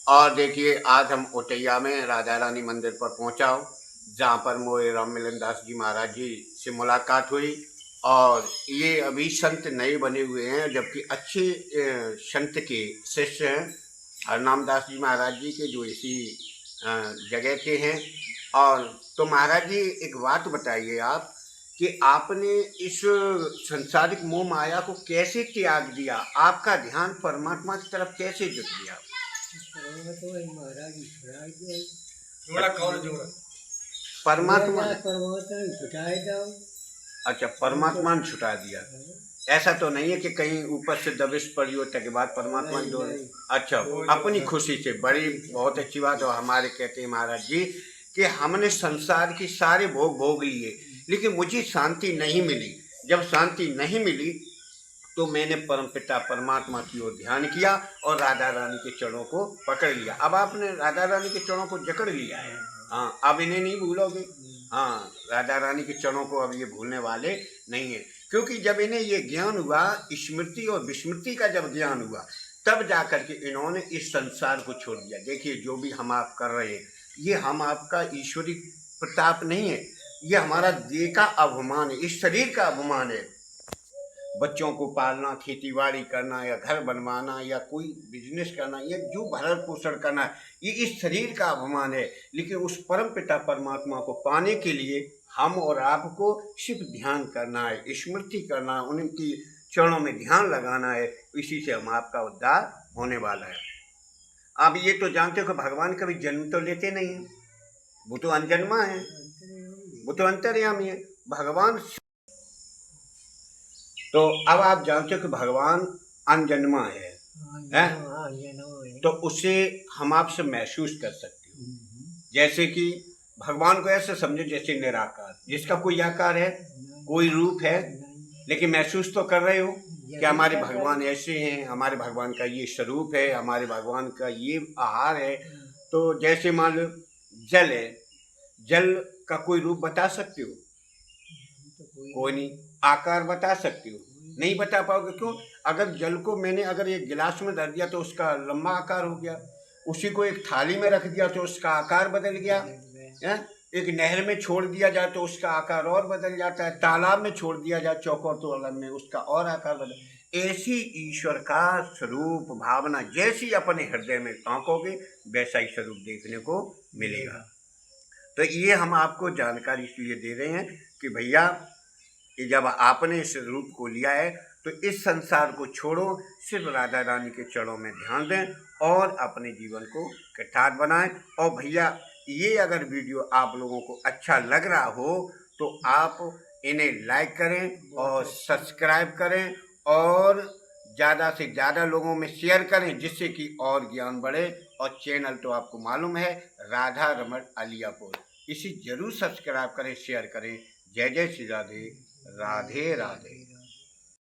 और देखिए आज हम उटैया में राधा रानी मंदिर पर पहुंचा हूँ, जहाँ पर मोए राम मिलन दास जी महाराज जी से मुलाकात हुई। और ये अभी संत नए बने हुए हैं, जबकि अच्छे संत के शिष्य हैं हरनाम दास जी महाराज जी के, जो इसी जगह के हैं। और तो महाराज जी एक बात बताइए आप कि आपने इस संसारिक मोह माया को कैसे त्याग दिया, आपका ध्यान परमात्मा की तरफ कैसे जुट गया? परमात्मा अच्छा, परमात्मा ने छुटा दिया। ऐसा तो नहीं है कि कहीं ऊपर से दबिश पड़ी हो के बाद परमात्मा की डोर। अच्छा, अपनी खुशी से, बड़ी बहुत अच्छी बात। और हमारे कहते हैं महाराज जी कि हमने संसार की सारे भोग भोग लिए, लेकिन मुझे शांति नहीं मिली। जब शांति नहीं मिली तो मैंने परमपिता परमात्मा की ओर ध्यान किया और राधा रानी के चरणों को पकड़ लिया। अब आपने राधा रानी के चरणों को जकड़ लिया है। हाँ, अब इन्हें नहीं भूलोगे। हाँ, राधा रानी के चरणों को अब ये भूलने वाले नहीं है, क्योंकि जब इन्हें ये ज्ञान हुआ, स्मृति और विस्मृति का जब ज्ञान हुआ, तब जाकर के इन्होंने इस संसार को छोड़ दिया। देखिए, जो भी हम आप कर रहे हैं, ये हम आपका ईश्वरी प्रताप नहीं है, ये हमारा देह का अभिमान है, इस शरीर का अभिमान है। बच्चों को पालना, खेती बाड़ी करना, या घर बनवाना, या कोई बिजनेस करना, या जो भरण पोषण करना, ये इस शरीर का अभिमान है। लेकिन उस परम पिता परमात्मा को पाने के लिए हम और आपको सिर्फ ध्यान करना है, स्मृति करना है, उनकी चरणों में ध्यान लगाना है। इसी से हम आपका उद्धार होने वाला है। आप ये तो जानते हो कि भगवान कभी जन्म तो लेते नहीं है, वो तो अनजन्मा है, वो तो अंतर्यामी है भगवान। तो अब आप जानते हो कि भगवान अनजन्मा है, तो उसे हम आपसे महसूस कर सकते हो। जैसे कि भगवान को ऐसे समझो जैसे निराकार, जिसका कोई आकार है, कोई रूप है, लेकिन महसूस तो कर रहे हो कि हमारे भगवान ऐसे हैं, हमारे भगवान का ये स्वरूप है, हमारे भगवान का ये आहार है। तो जैसे मान लो जल है, जल का कोई रूप बता सकते हो? कोई नहीं। आकार बता सकते हो? नहीं बता पाओगे। क्यों? अगर जल को मैंने अगर एक गिलास में धर दिया तो उसका लंबा आकार हो गया, उसी को एक थाली में रख दिया तो उसका आकार बदल गया है? एक नहर में छोड़ दिया जाए तो उसका आकार और बदल जाता है, तालाब में छोड़ दिया जाए चौकोर तो अलग में उसका और आकार बदल। ऐसी ईश्वर का स्वरूप भावना जैसी अपने हृदय में आंकोगे, वैसा ही स्वरूप देखने को मिलेगा। तो ये हम आपको जानकारी इसलिए दे रहे हैं कि भैया, कि जब आपने इस रूप को लिया है तो इस संसार को छोड़ो, सिर्फ राधा रानी के चरणों में ध्यान दें और अपने जीवन को कृतार्थ बनाएं। और भैया, ये अगर वीडियो आप लोगों को अच्छा लग रहा हो तो आप इन्हें लाइक करें और सब्सक्राइब करें और ज़्यादा से ज़्यादा लोगों में शेयर करें, जिससे कि और ज्ञान बढ़े। और चैनल तो आपको मालूम है, राधा रमण अलियापुर, इसे जरूर सब्सक्राइब करें, शेयर करें। जय जय श्री राधे, राधे राधे।